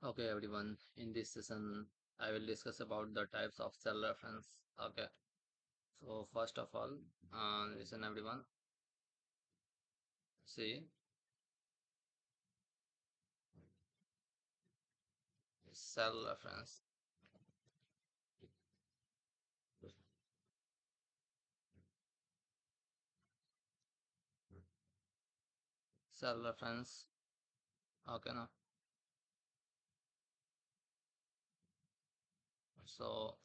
Okay, everyone. In this session, I will discuss about the types of cell reference. Okay. So first of all, listen everyone. See, cell reference. Cell reference. Okay, now. So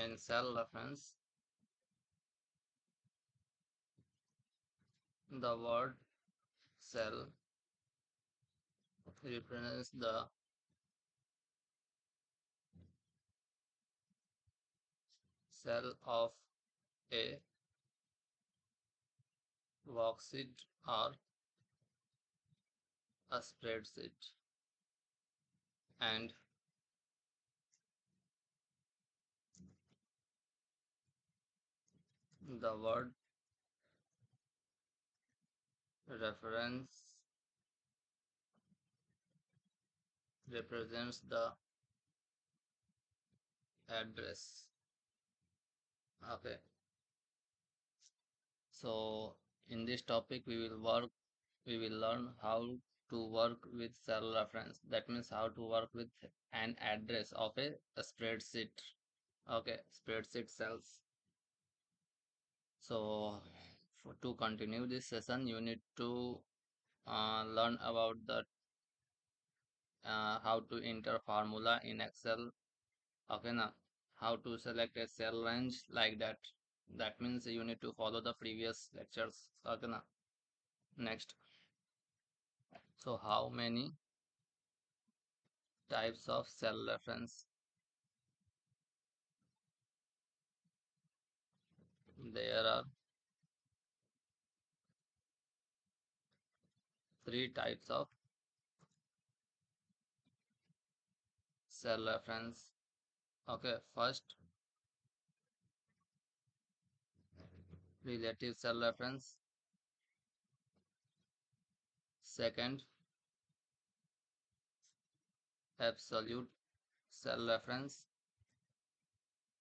in cell reference, the word cell represents the cell of a worksheet or a spreadsheet, and the word reference represents the address. Okay. So in this topic we will learn how to work with cell reference. That means how to work with an address of a spreadsheet. Okay, spreadsheet cells. So to continue this session, you need to learn about the how to enter formula in Excel. Okay, now how to select a cell range like that. That means you need to follow the previous lectures. Okay, now next. So how many types of cell reference? There are three types of cell reference. Okay, first, relative cell reference. Second, absolute cell reference.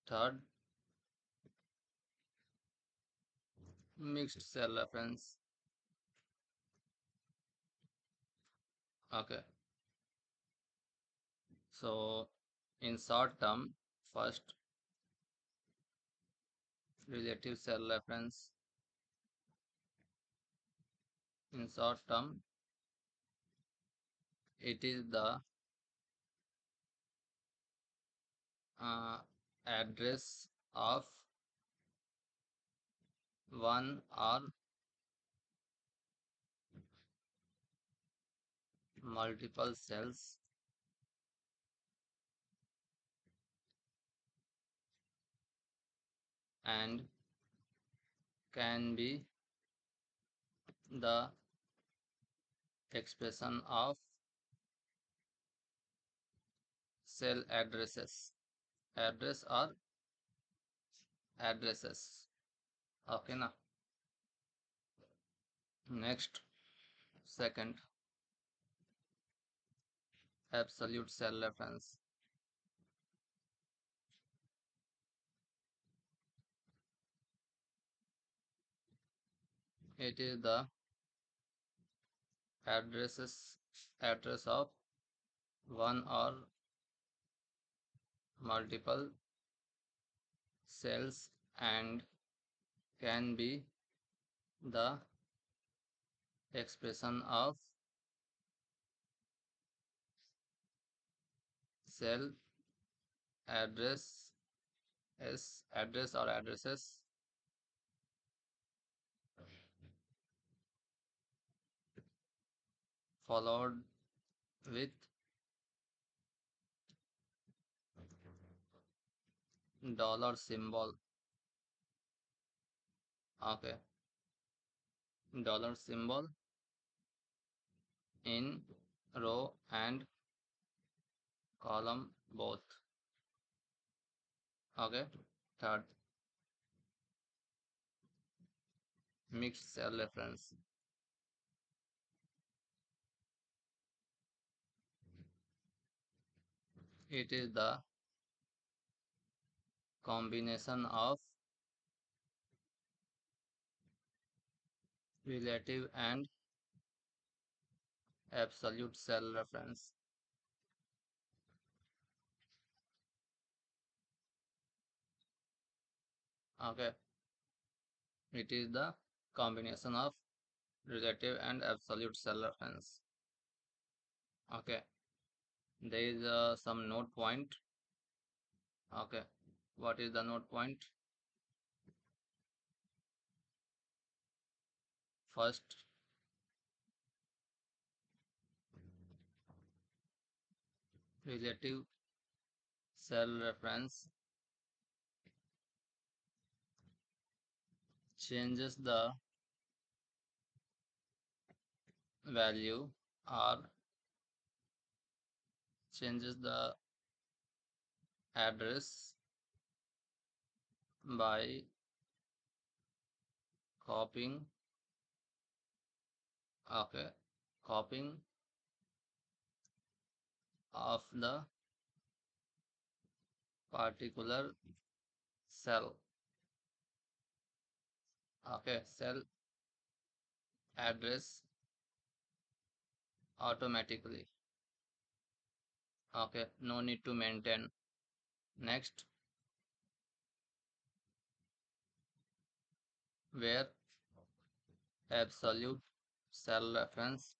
Third, mixed cell reference. Okay, so in short term, first, relative cell reference. In short term, it is the uh, address of one or multiple cells and can be the expression of cell addresses. Address or addresses. Okay, now next, second, absolute cell reference. It is the addresses address of one or multiple cells and can be the expression of cell address address or addresses followed with dollar symbol. Okay, dollar symbol in row and column both. Okay, third, mixed cell reference. It is the combination of relative and absolute cell reference. Okay, it is the combination of relative and absolute cell reference. Okay, there is some note point. Okay, what is the note point? First, relative cell reference changes the value or changes the address by copying, okay, copying of the particular cell, okay, cell address automatically. Okay, no need to maintain. Next, where absolute cell reference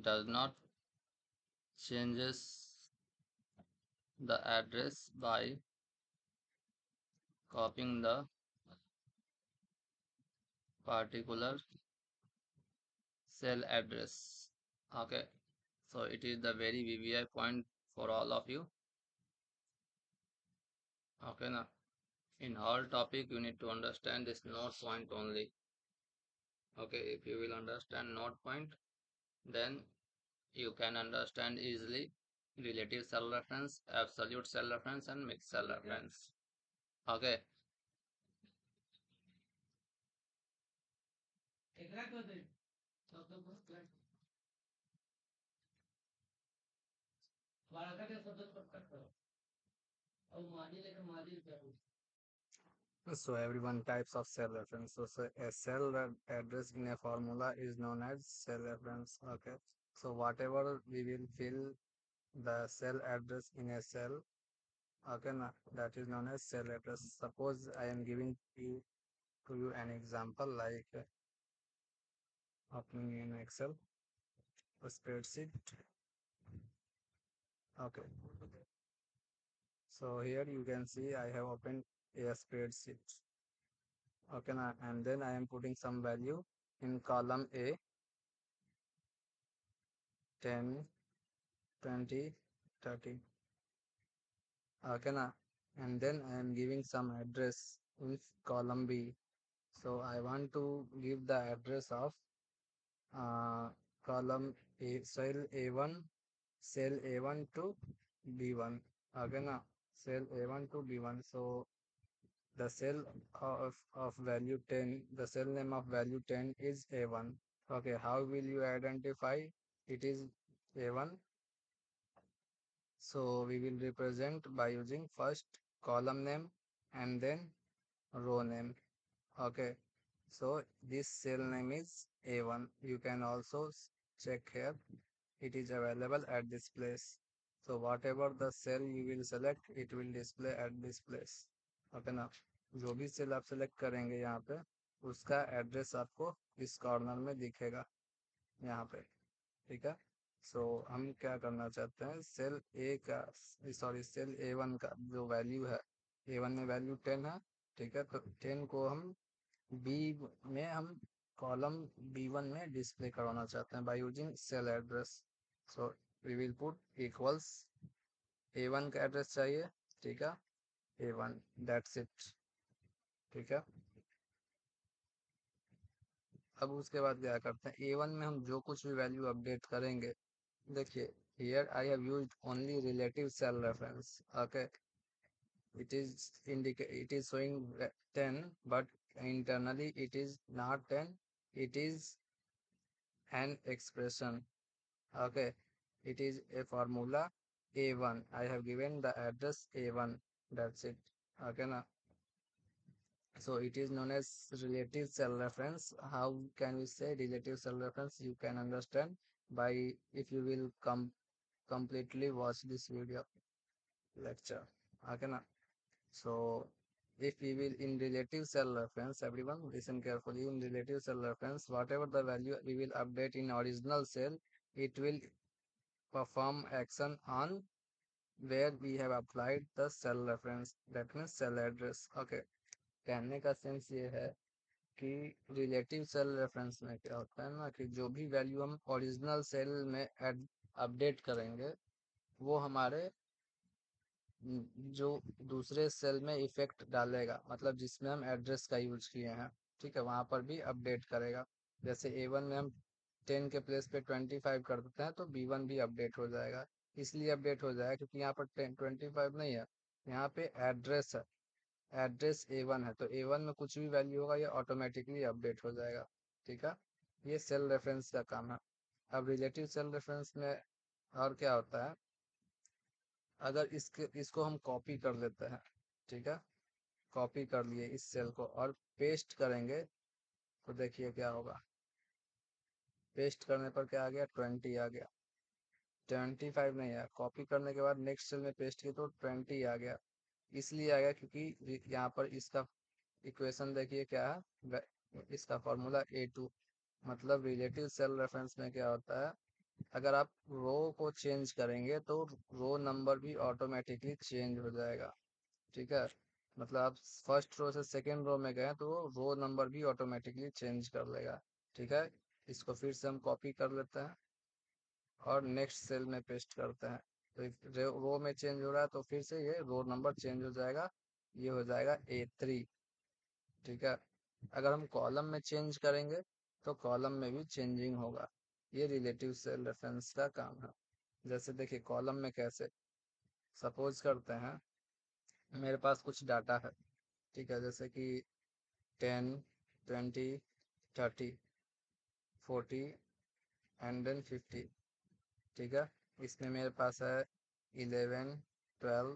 does not changes the address by copying the particular cell address. Okay, so it is the very VVI point for all of you. Okay, now in all topic you need to understand this note point only. Okay, if you will understand note point, then you can understand easily relative cell reference, absolute cell reference, and mixed cell reference. Okay, So everyone types of cell reference. So a address in a formula is known as cell reference. Okay. So whatever we will fill the cell address in a cell, okay, that is known as cell address. Suppose I am giving you an example like opening in Excel, a spreadsheet. Okay. So here you can see I have opened a spreadsheet. Okay, and then I am putting some value in column A, 10, 20, 30. Okay, and then I am giving some address in column B. So I want to give the address of uh, column A, cell A1 to B1. Okay, cell A1 to B1. So the cell of value 10, the cell name of value 10 is A1. Okay, how will you identify it is A1? So we will represent by using first column name and then row name. Okay. So this cell name is A1. You can also check here. It is available at this place. So whatever the cell you will select, it will display at this place. Okay ना, जो भी cell आप select करेंगे यहाँ पे उसका address आपको इस कॉर्नर में दिखेगा यहाँ पे, ठीक है। सो हम क्या करना चाहते हैं, सेल ए का, सॉरी सेल A1 का जो वैल्यू है, A1 में वैल्यू 10 है, ठीक है। तो 10 को हम बी में हम कॉलम B1 में डिस्प्ले करवाना चाहते हैं by using cell address. So we will put equals A1 का एड्रेस चाहिए, ठीक है, A1, दैट्स इट, ठीक है। अब उसके बाद क्या करते हैं, A1 में हम जो कुछ भी वैल्यू अपडेट करेंगे, देखिए here I have used only relative cell reference. Okay, it is showing 10, but internally it is not 10. It is an expression. Okay, it is a formula A1. I have given the address A1. That's it. Okay, now. So it is known as relative cell reference. How can we say relative cell reference? You can understand by if you will completely watch this video lecture. Okay, now. So if we will in relative cell reference, everyone listen carefully. In relative cell reference, whatever the value we will update in original cell, it will perform action on where we have applied the cell reference. That means cell address. Okay. कहने का sense ये है कि relative cell reference में क्या होता है ना कि जो भी वैल्यू हम ओरिजिनल सेल में अपडेट करेंगे वो हमारे जो दूसरे सेल में इफेक्ट डालेगा, मतलब जिसमें हम एड्रेस का यूज किए हैं, ठीक है, वहां पर भी अपडेट करेगा। जैसे A1 में हम 10 के प्लेस पे 25 कर देते हैं तो B1 भी अपडेट हो जाएगा। इसलिए अपडेट हो जाएगा क्योंकि यहाँ पर 25 नहीं है, यहाँ पे एड्रेस है। एड्रेस A1 है तो A1 में कुछ भी वैल्यू होगा ये ऑटोमेटिकली अपडेट हो जाएगा। ठीक है, ये सेल रेफरेंस का काम है। अब रिलेटिव सेल रेफरेंस में और क्या होता है, अगर इसको हम कॉपी कर लेते हैं, ठीक है, कॉपी कर लिए इस सेल को और पेस्ट करेंगे तो देखिए क्या होगा। पेस्ट करने पर क्या आ गया, 20 आ गया, 25 नहीं आया। कॉपी करने के बाद नेक्स्ट सेल में पेस्ट किया तो 20 आ गया। इसलिए आ गया क्योंकि यहाँ पर इसका इक्वेशन देखिए क्या है, इसका फॉर्मूला A2। मतलब रिलेटिव सेल रेफरेंस में क्या होता है, अगर आप रो को चेंज करेंगे तो रो नंबर भी ऑटोमेटिकली चेंज हो जाएगा। ठीक है, मतलब आप फर्स्ट रो से सेकेंड रो में गए तो वो रो नंबर भी ऑटोमेटिकली चेंज कर लेगा। ठीक है, इसको फिर से हम कॉपी कर लेते हैं और नेक्स्ट सेल में पेस्ट करते हैं। तो रो में चेंज हो रहा है तो फिर से ये रो नंबर चेंज हो जाएगा, ये हो जाएगा A3। ठीक है, अगर हम कॉलम में चेंज करेंगे तो कॉलम में भी चेंजिंग होगा। ये रिलेटिव सेल रेफरेंस का काम है। जैसे देखिए कॉलम में कैसे, सपोज करते हैं मेरे पास कुछ डाटा है, ठीक है, जैसे कि 10, 20, 30, 40 एंड देन 50। ठीक है, इसमें मेरे पास है 11, 12,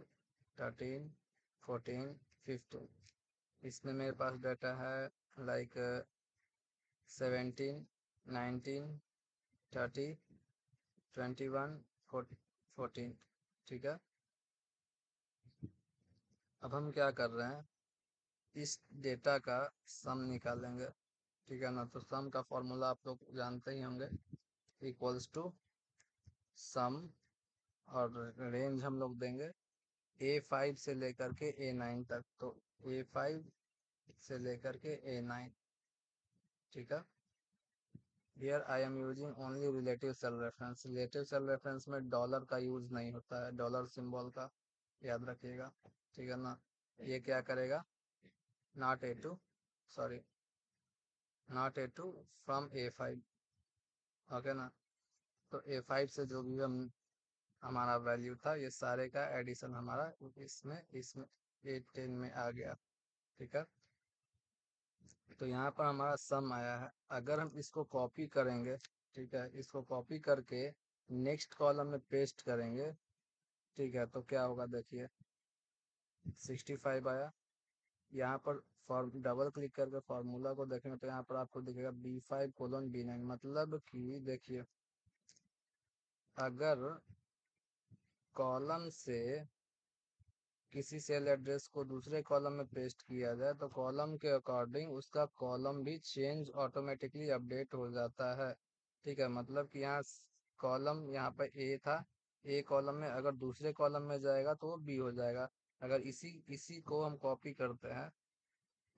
13, 14, 15। इसमें मेरे पास डाटा है लाइक 17, 19, 30, 21, 14। ठीक है, अब हम क्या कर रहे हैं, इस डेटा का सम निकालेंगे। ठीक है ना, तो सम का फॉर्मूला आप लोग जानते ही होंगे, इक्वल्स टू सम, और रेंज हम लोग देंगे A5 से लेकर के A9 तक। तो A5 से लेकर के A9। ठीक है, here I am using only relative cell reference. Relative cell reference में डॉलर का यूज नहीं होता है, डॉलर सिंबल का, याद रखिएगा। ठीक है ना, ये क्या करेगा, not A2, sorry, not A2 from A5। Okay ना, तो A5 से जो भी हम हमारा वैल्यू था ये सारे का एडिशन हमारा इसमें इसमें A10 में आ गया। ठीक है, तो यहाँ पर हमारा सम आया है। अगर हम इसको कॉपी करेंगे, ठीक है, इसको कॉपी करके नेक्स्ट कॉलम में पेस्ट करेंगे, ठीक है, तो क्या होगा देखिए, 65 आया। यहाँ पर फॉर्म डबल क्लिक करके फॉर्मूला को देखेंगे तो यहाँ पर आपको दिखेगा B5:B9। मतलब कि देखिए अगर कॉलम से किसी सेल एड्रेस को दूसरे कॉलम में पेस्ट किया जाए तो कॉलम के अकॉर्डिंग उसका कॉलम भी चेंज ऑटोमेटिकली अपडेट हो जाता है। ठीक है, मतलब कि यहाँ कॉलम यहाँ पर ए था, ए कॉलम में अगर दूसरे कॉलम में जाएगा तो वो बी हो जाएगा। अगर इसी इसी को हम कॉपी करते हैं,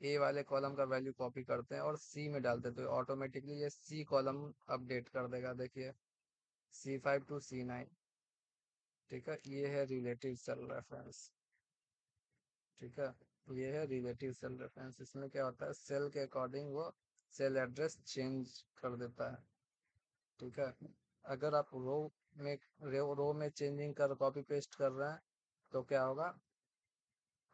ए वाले कॉलम का वैल्यू कॉपी करते हैं और सी में डालते हैं तो ऑटोमेटिकली ये सी कॉलम अपडेट कर देगा। देखिए C5 to C9। ठीक है, ये है रिलेटिव सेल रेफरेंस। ठीक है, ये है रिलेटिव सेल रेफरेंस। इसमें क्या होता है, सेल के अकॉर्डिंग वो सेल एड्रेस चेंज कर देता है। ठीक है, अगर आप में रो में चेंजिंग कर कॉपी पेस्ट कर रहे हैं तो क्या होगा,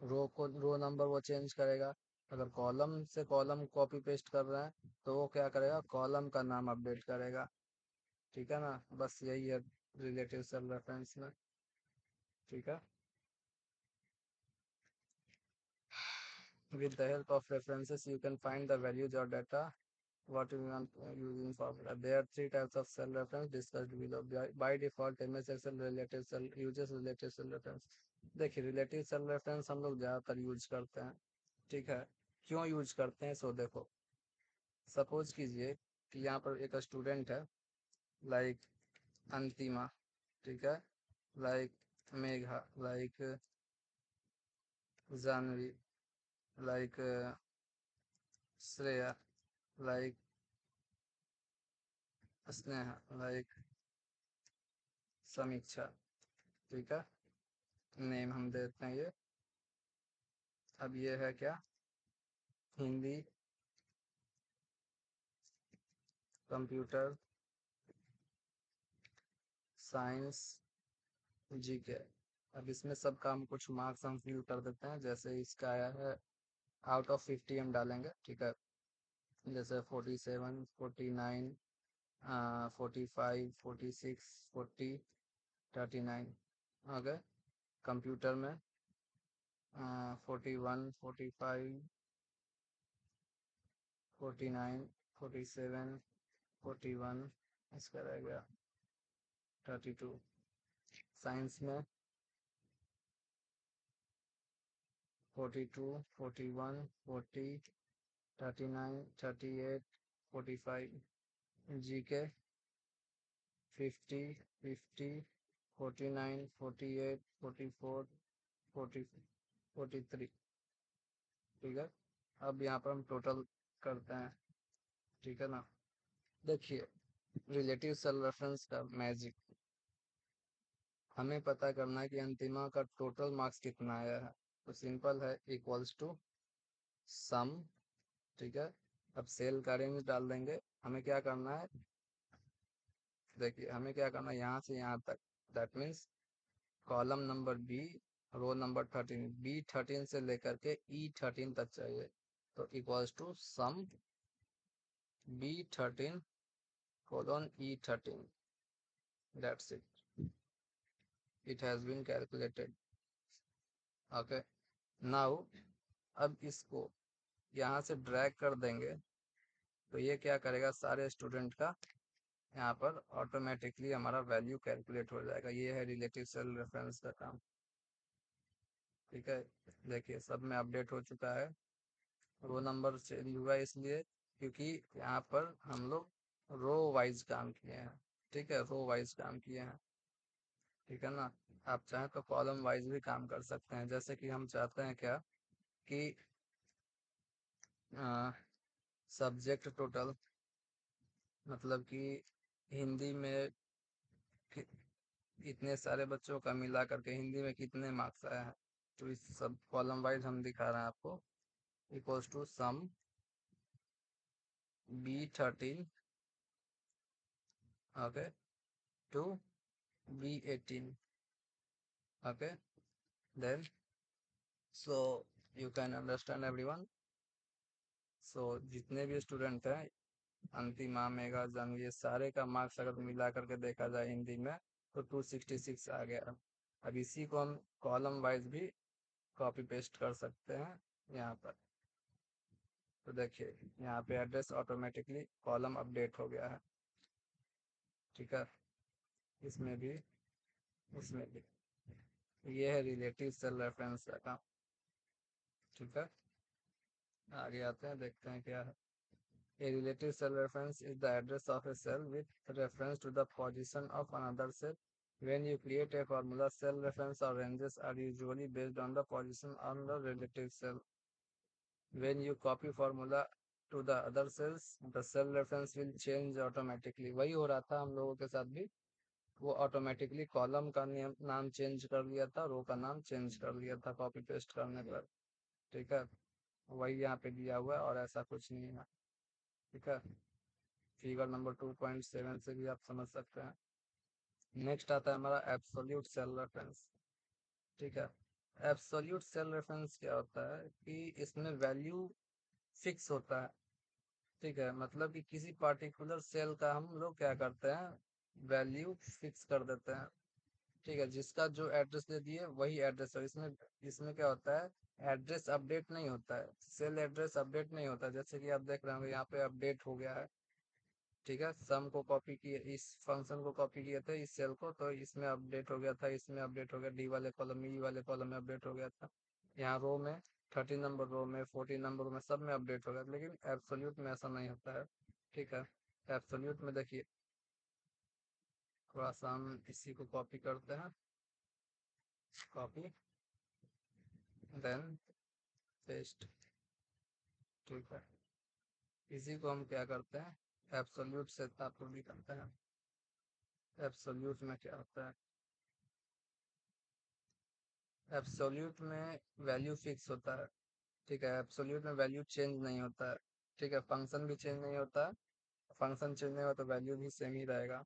रो नंबर वो चेंज करेगा। अगर कॉलम से कॉलम कॉपी पेस्ट कर रहे हैं तो वो क्या करेगा, कॉलम का नाम अपडेट करेगा। ठीक है ना, बस यही है रिलेटिव सेल रेफरेंस में। ठीक है। With the help of references, you can find the values or data what you want using formula. There are three types of cell reference discussed below. By default, MS Excel relative cell uses relative cell reference. देखिए relative cell reference हम लोग ज़्यादातर use करते हैं। ठीक है, क्यों use करते हैं, सो देखो, सपोज कीजिए कि यहाँ पर एक स्टूडेंट है, लाइक अंतिमा, ठीक है, like Megha, like Janhvi, like Shreya, like Sneha, like Samiksha. ठीक है, नेम हम देते हैं ये। अब ये है क्या, हिंदी, कंप्यूटर साइंस, जीके। अब इसमें सब काम कुछ मार्क्स हम फिल कर देते हैं, जैसे इसका आया है आउट ऑफ 50 हम डालेंगे। ठीक है, जैसे 47, 49, 45, 46, 40, 39। ओके, कंप्यूटर में 41, 45, 49, 47, 41, इसका रह गया 32। साइंस में 42, 41, 40, 39, 38, 45। जीके 50, 50, 49, 48, 44, 40, 43। ठीक है, अब यहाँ पर हम टोटल करते हैं। ठीक है ना, देखिए रिलेटिव सेल रेफरेंस का मैजिक, हमें पता करना है कि अंतिमा का टोटल मार्क्स कितना आया है। तो सिंपल है, इक्वल्स टू सम। ठीक है, अब सेल का रेंज डाल देंगे। हमें क्या करना है, देखिए हमें क्या करना है, यहाँ से यहाँ तक, that means column number B, row number 13, B13 से लेकर के E13 तक चाहिए। तो equals to sum B13 colon E13, that's it has been calculated. Okay, now अब इसको यहाँ से ड्रैग कर देंगे, तो ये क्या करेगा, सारे स्टूडेंट का यहाँ पर ऑटोमेटिकली हमारा वैल्यू कैलकुलेट हो जाएगा। ये है रिलेटिव सेल रेफरेंस का काम। ठीक है, देखिए सब में अपडेट हो चुका है। रो नंबर चेंज हुआ इसलिए क्योंकि यहाँ पर हम लोग रो वाइज काम किए हैं। ठीक है, रो वाइज काम किए हैं। ठीक है ना, आप चाहें तो कॉलम वाइज भी काम कर सकते हैं, जैसे कि हम चाहते हैं क्या कि सब्जेक्ट टोटल, मतलब कि हिंदी में कि- इतने सारे बच्चों का मिला करके हिंदी में कितने मार्क्स आए हैं। तो इस सब कॉलम वाइज हम दिखा रहे हैं आपको, equals to sum B13, okay, to B18। Okay, then so you can understand everyone। so जितने भी स्टूडेंट हैं, अंतिमा, मेगा, जंग, ये सारे का मार्क्स अगर मिला करके देखा जाए हिंदी में, तो 266 आ गया। अब इसी को हम कॉलम वाइज भी कॉपी पेस्ट कर सकते हैं यहाँ पर। तो देखिए यहाँ पे एड्रेस ऑटोमेटिकली कॉलम अपडेट हो गया है। ठीक है, इसमें भी, इसमें भी, ये है रिलेटिव सेल रेफरेंस का काम। ठीक है, आगे आते हैं, देखते हैं क्या है। A relative cell reference is the address of a cell with reference to the position of another cell. When you create a formula, cell reference or ranges are usually based on the position on the relative cell. When you copy formula to the other cells, the cell reference will change automatically। वही हो रहा था हम लोगों के साथ भी, वो ऑटोमेटिकली कॉलम का नाम चेंज कर लिया था, रो का नाम चेंज कर लिया था कॉपी पेस्ट करने पर। ठीक है, वही यहाँ पे दिया हुआ है और ऐसा कुछ नहीं है। ठीक है, फिगर नंबर 2.7 से भी आप समझ सकते हैं। नेक्स्ट आता है हमारा एब्सोल्यूट सेल रेफरेंस। ठीक है, एब्सोल्यूट सेल रेफरेंस क्या होता है कि इसमें वैल्यू फिक्स होता है। ठीक है, मतलब कि किसी पार्टिकुलर सेल का हम लोग क्या करते हैं, वैल्यू फिक्स कर देते हैं। ठीक है, जिसका जो एड्रेस दे दिए वही एड्रेस है। इसमें इसमें क्या होता है, एड्रेस अपडेट नहीं होता है, सेल एड्रेस अपडेट नहीं होता है। जैसे कि आप देख रहे होंगे यहाँ पे अपडेट हो गया है। ठीक है, सम को कॉपी किए, इस फंक्शन को कॉपी किए थे इस सेल को, तो इसमें अपडेट हो गया था, इसमें अपडेट हो गया, डी वाले कॉलम में, ई वाले कॉलम में अपडेट हो गया था। यहाँ रो में 13 नंबर, रो में 14 नंबर में, सब में अपडेट हो गया, लेकिन एब्सोल्यूट में ऐसा नहीं होता है। ठीक है, एब्सोल्यूट में देखिए, थोड़ा सा हम इसी को कॉपी करते हैं, कॉपी देन पेस्ट। ठीक है, इसी को हम क्या करते हैं, एब्सोल्यूट से तात्पर्य भी करते हैं। एब्सोल्यूट में क्या होता है, एब्सोल्यूट में वैल्यू फिक्स होता है। ठीक है, एब्सोल्यूट में वैल्यू चेंज नहीं होता है। ठीक है, फंक्शन भी चेंज नहीं होता है, फंक्शन चेंज नहीं होता तो वैल्यू भी सेम ही रहेगा।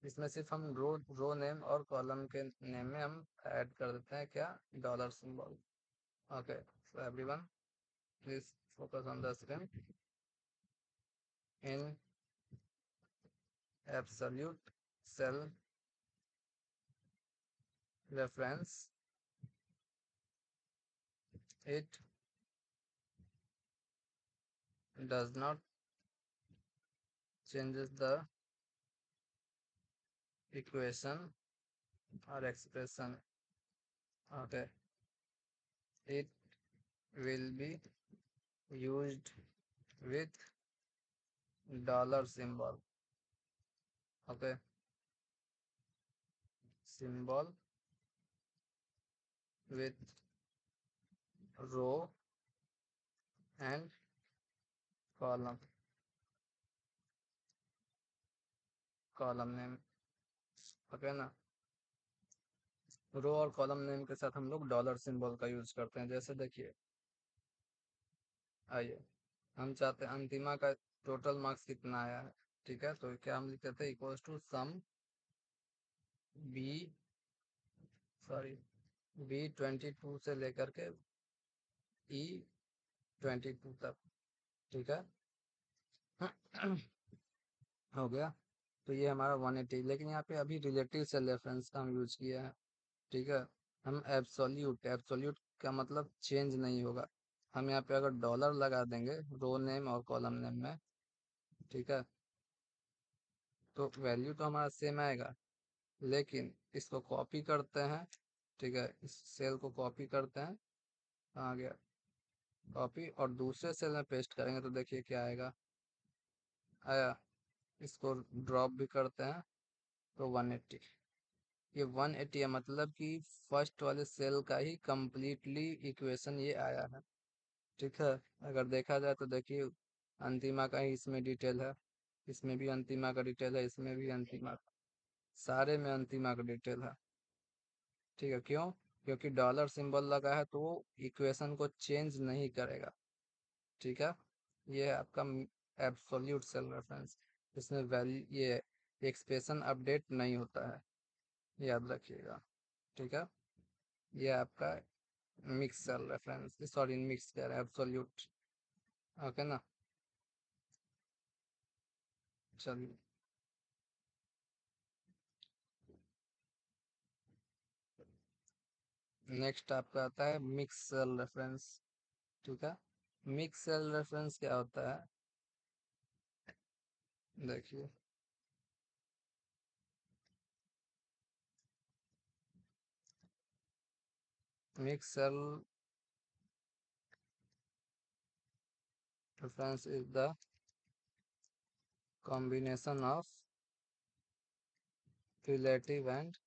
इसमें सिर्फ हम रो नेम और कॉलम के नेम में हम ऐड कर देते हैं क्या, dollar symbol. Okay, so everyone please focus on the screen. In absolute cell reference, it does not changes the equation or expression. Okay, it will be used with dollar symbol. Okay, symbol with row and column name। Okay ना, रो और column name के साथ हम लोग dollar symbol का use करते हैं। जैसे देखिए, आइए, हम चाहते हैं अंतिमा का टोटल मार्क्स कितना आया है। ठीक है, तो क्या हम लिखते थे, equals to sum B, sorry, B22 से लेकर के E22 तक। ठीक है, हो गया। तो ये हमारा 180, लेकिन यहाँ पे अभी रिलेटिव सेल रेफरेंस का हम यूज किया है। ठीक है, हम एब्सोल्यूट, एब्सोल्यूट का मतलब चेंज नहीं होगा। हम यहाँ पे अगर डॉलर लगा देंगे रो नेम और कॉलम नेम में, ठीक है, तो वैल्यू तो हमारा सेम आएगा, लेकिन इसको कॉपी करते हैं। ठीक है, इस सेल को कॉपी करते हैं, आ गया कॉपी, और दूसरे सेल में पेस्ट करेंगे तो देखिए क्या आएगा, आया। इसको ड्रॉप भी करते हैं तो 180। ये 180 है, मतलब कि फर्स्ट वाले सेल का ही कंप्लीटली इक्वेशन ये आया है। ठीक है, अगर देखा जाए तो देखिए, अंतिमा का ही इसमें डिटेल है, इसमें भी अंतिमा का डिटेल है, इसमें भी अंतिमा का, सारे में अंतिमा का डिटेल है। ठीक है, क्यों, क्योंकि डॉलर सिंबल लगा है तो वो इक्वेशन को चेंज नहीं करेगा। ठीक है, ये है आपका एब्सोल्यूट सेल रेफरेंस। इसमें वैल्यू, ये एक्सप्रेशन अपडेट नहीं होता है, याद रखिएगा। ठीक है, ये आपका mix cell reference, sorry mix कह रहे हैं, एब्सोल्यूट। ओके ना, चलिए नेक्स्ट आपका आता है मिक्स सेल रेफरेंस। ठीक है, मिक्स सेल रेफरेंस क्या होता है, देखिए, mix cell reference is the combination of relative and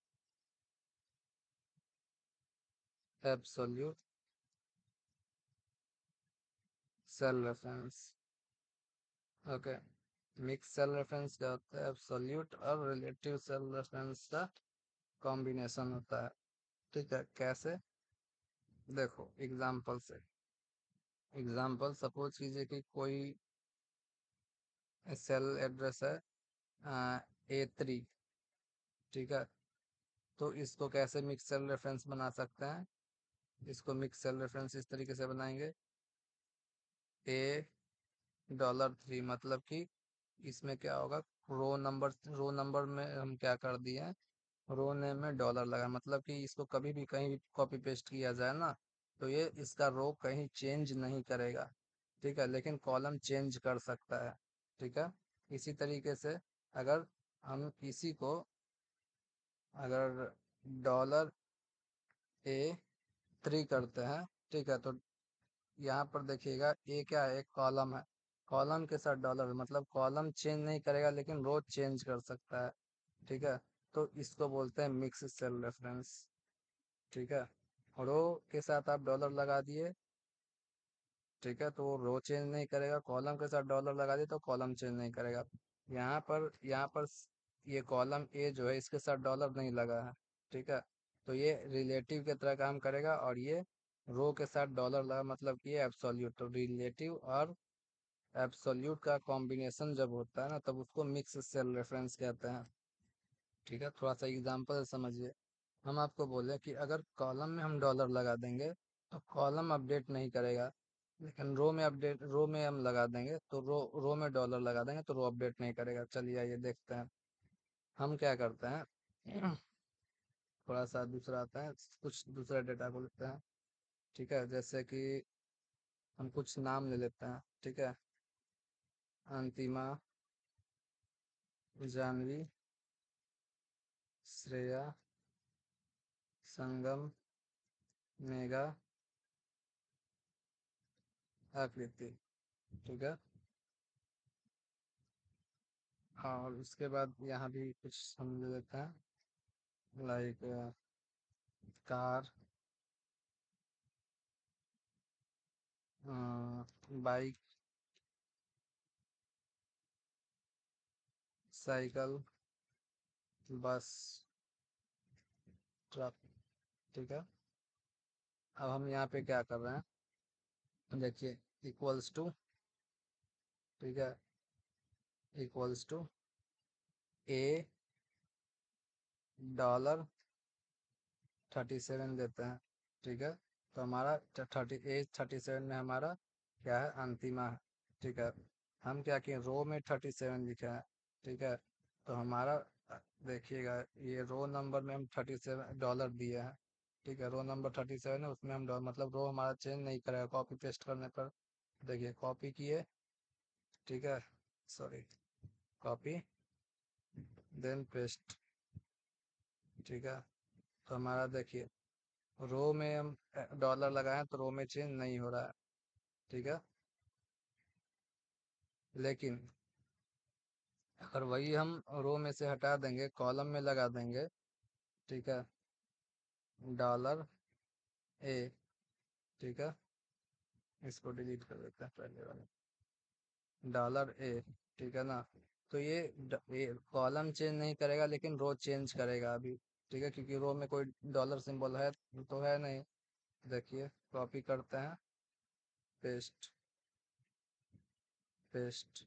absolute cell reference। Okay, mix cell reference क्या होता है, एब्सोल्यूट और रिलेटिव सेल रेफरेंस का कॉम्बिनेशन होता है। ठीक है, कैसे, देखो एग्जांपल से, एग्जांपल सपोज कीजिए कि कोई सेल एड्रेस है A3। ठीक है, तो इसको कैसे मिक्स सेल रेफरेंस बना सकते हैं, इसको मिक्स सेल रेफरेंस इस तरीके से बनाएंगे, A $3 मतलब कि इसमें क्या होगा, रो नंबर में हम क्या कर दिए हैं, रो नेम में डॉलर लगा, मतलब कि इसको कभी भी कहीं भी कॉपी पेस्ट किया जाए ना, तो ये इसका रो कहीं चेंज नहीं करेगा। ठीक है, लेकिन कॉलम चेंज कर सकता है। ठीक है, इसी तरीके से अगर हम इसी को, अगर $A3 करते हैं, ठीक है, तो यहाँ पर देखिएगा ए क्या है, एक कॉलम है, कॉलम के साथ डॉलर, मतलब कॉलम चेंज नहीं करेगा लेकिन रो चेंज कर सकता है। ठीक है, तो इसको बोलते हैं मिक्स सेल रेफरेंस। ठीक है, रो के साथ आप डॉलर लगा दिए, ठीक है, तो वो रो चेंज नहीं करेगा, कॉलम के साथ डॉलर लगा दिए तो कॉलम चेंज नहीं करेगा। यहाँ पर ये कॉलम ए जो है इसके साथ डॉलर नहीं लगा है। ठीक है, तो ये रिलेटिव की तरह काम करेगा, और ये रो के साथ डॉलर लगा, मतलब कि ये एब्सोल्यूट, तो रिलेटिव और एब्सोल्यूट का कॉम्बिनेशन जब होता है ना, तब उसको मिक्स सेल रेफरेंस कहते हैं। ठीक है, थोड़ा सा एग्जांपल समझिए। हम आपको बोले कि अगर कॉलम में हम डॉलर लगा देंगे तो कॉलम अपडेट नहीं करेगा, लेकिन रो में हम लगा देंगे तो रो में डॉलर लगा देंगे तो रो अपडेट नहीं करेगा। चलिए आइए देखते हैं हम क्या करते हैं। थोड़ा सा दूसरा आता है, कुछ दूसरा डेटा को लेते हैं। ठीक है, जैसे कि हम कुछ नाम ले लेते हैं। ठीक है, अंतिमा, जानवी, श्रेया, संगम, मेगा, आकृति। ठीक है, और उसके बाद यहाँ भी कुछ हम ले लेते हैं, लाइक कार, बाइक, साइकिल, बस, ट्रक। ठीक है, अब हम यहाँ पे क्या कर रहे हैं, देखिए, इक्वल्स टू, ठीक है, इक्वल्स टू ए डॉलर 37 देते हैं। ठीक है, तो हमारा 37 में हमारा क्या है, अंतिमा है। ठीक है, हम क्या किए, रो में 37 लिखे हैं। ठीक है, तो हमारा देखिएगा, ये रो नंबर में हम $37 दिए हैं। ठीक है, रो नंबर 37 है, उसमें हम मतलब रो हमारा चेंज नहीं करेगा कॉपी पेस्ट करने पर। देखिए, कॉपी किए, ठीक है, सॉरी, कॉपी देन पेस्ट। ठीक है, तो हमारा देखिए, रो में हम डॉलर लगाए तो रो में चेंज नहीं हो रहा है। ठीक है, लेकिन अगर वही हम रो में से हटा देंगे, कॉलम में लगा देंगे, ठीक है, $A, ठीक है, इसको डिलीट कर देते हैं पहले वाले, $A, ठीक है ना, तो ये कॉलम चेंज नहीं करेगा लेकिन रो चेंज करेगा अभी। ठीक है, क्योंकि रो में कोई डॉलर सिंबल है तो है नहीं। देखिए, कॉपी करते हैं, पेस्ट, पेस्ट।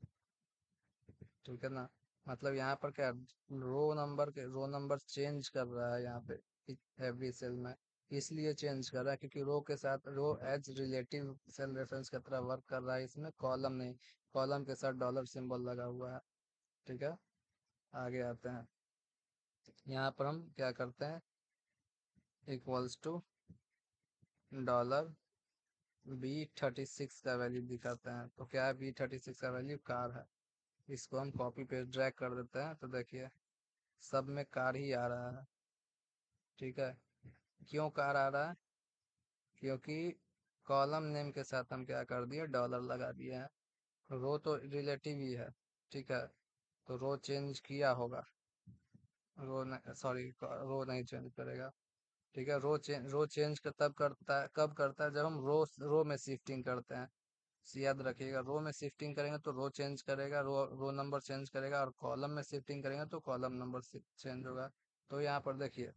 ठीक है ना, मतलब यहाँ पर क्या, रो नंबर चेंज कर रहा है यहाँ पे एवरी सेल में, इसलिए चेंज कर रहा है क्योंकि रो के साथ, रो एज रिलेटिव सेल रेफरेंस की तरह वर्क कर रहा है, इसमें कॉलम नहीं, कॉलम के साथ डॉलर सिंबल लगा हुआ है। ठीक है, आगे आते हैं, यहाँ पर हम क्या करते हैं, इक्वल्स टू $B36 का वैल्यू दिखाते हैं, तो क्या है, B36 का वैल्यू कार है। इसको हम कॉपी पे ड्रैग कर देते हैं, तो देखिए सब में कार ही आ रहा है। ठीक है, क्यों कार आ रहा है, क्योंकि कॉलम नेम के साथ हम क्या कर दिए, डॉलर लगा दिए हैं। रो तो रिलेटिव ही है। ठीक है, तो रो चेंज किया होगा, सॉरी, रो नहीं चेंज करेगा। ठीक है, रो चेंज तब करता है, कब करता है, जब हम रो में शिफ्टिंग करते हैं। याद रखिएगा, रो में शिफ्टिंग करेंगे तो रो चेंज करेगा, रो नंबर चेंज करेगा, और कॉलम में शिफ्टिंग करेंगे तो कॉलम नंबर चेंज होगा। तो यहाँ पर देखिए,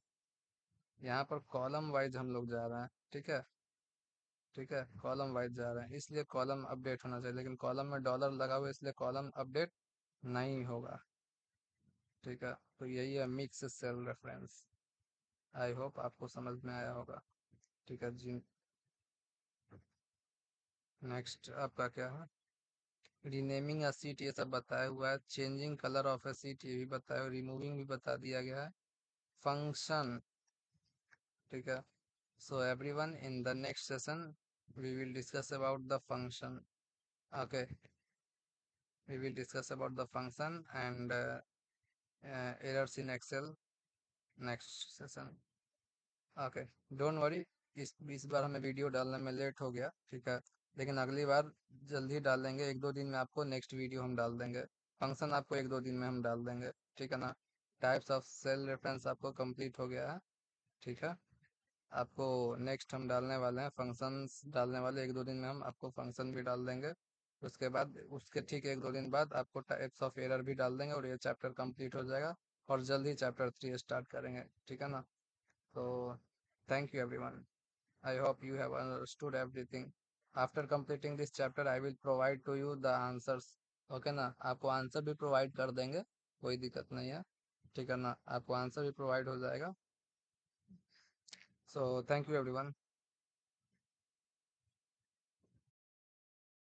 यहाँ पर कॉलम वाइज हम लोग जा रहे हैं। ठीक है, ठीक है, कॉलम वाइज जा रहे हैं, इसलिए कॉलम अपडेट होना चाहिए, लेकिन कॉलम में डॉलर लगा हुआ है इसलिए कॉलम अपडेट नहीं होगा। ठीक है, तो यही है mix cell reference. I hope आपको समझ में आया होगा। ठीक है जी, नेक्स्ट आपका क्या है। रीनेमिंग अ सीट ये सब बताया हुआ है, changing colour of a seat ये भी बताया, रिमूविंग भी बता दिया गया है, फंक्शन, ठीक है। So everyone, in the next session, we will discuss about the function. Okay, we will discuss about the function and errors in Excel next session. Okay, don't worry. इस बार हमें वीडियो डालने में लेट हो गया, ठीक है, लेकिन अगली बार जल्दी डाल देंगे, 1-2 दिन में आपको नेक्स्ट वीडियो हम डाल देंगे। फंक्शन आपको 1-2 दिन में हम डाल देंगे, ठीक है ना। टाइप्स ऑफ सेल रेफरेंस आपको कंप्लीट हो गया है, ठीक है। आपको नेक्स्ट हम डालने वाले हैं फंक्शंस डालने वाले, 1-2 दिन में हम आपको फंक्शन भी डाल देंगे। उसके बाद उसके ठीक 1-2 दिन बाद आपको टाइप्स ऑफ एरर भी डाल देंगे और ये चैप्टर कंप्लीट हो जाएगा और जल्द ही चैप्टर 3 स्टार्ट करेंगे, ठीक है ना। तो thank you everyone, I hope you have understood everything. After completing this chapter I will provide to you the answers, okay ना। आपको आंसर भी प्रोवाइड कर देंगे, कोई दिक्कत नहीं है, ठीक है ना, आपको आंसर भी प्रोवाइड हो जाएगा। So thank you everyone.